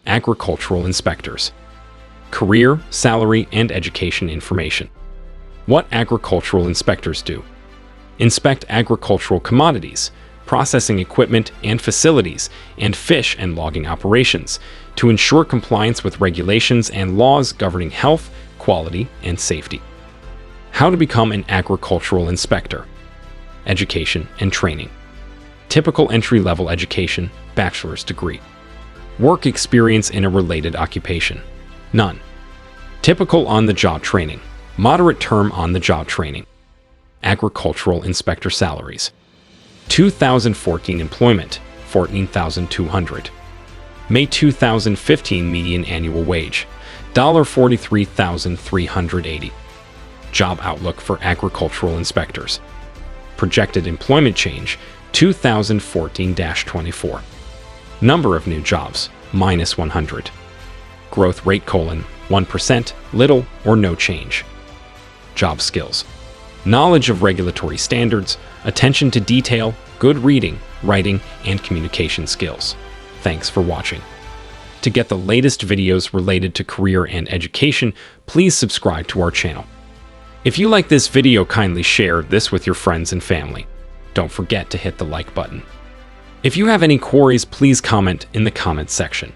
Agricultural inspectors. Career, salary, and education information. What agricultural inspectors do: inspect agricultural commodities, processing equipment and facilities, and fish and logging operations to ensure compliance with regulations and laws governing health, quality, and safety. How to become an agricultural inspector. Education and training. Typical entry-level education, bachelor's degree. Work experience in a related occupation: none. Typical on-the-job training, moderate term on-the-job training. Agricultural inspector salaries. 2014 employment, $14,200. May 2015 median annual wage, $43,380. Job outlook for agricultural inspectors. Projected employment change, 2014-24. Number of new jobs, -100. Growth rate: 1%, little or no change. Job skills. Knowledge of regulatory standards, attention to detail, good reading, writing, and communication skills. Thanks for watching. To get the latest videos related to career and education, please subscribe to our channel. If you like this video, kindly share this with your friends and family. Don't forget to hit the like button. If you have any queries, please comment in the comment section.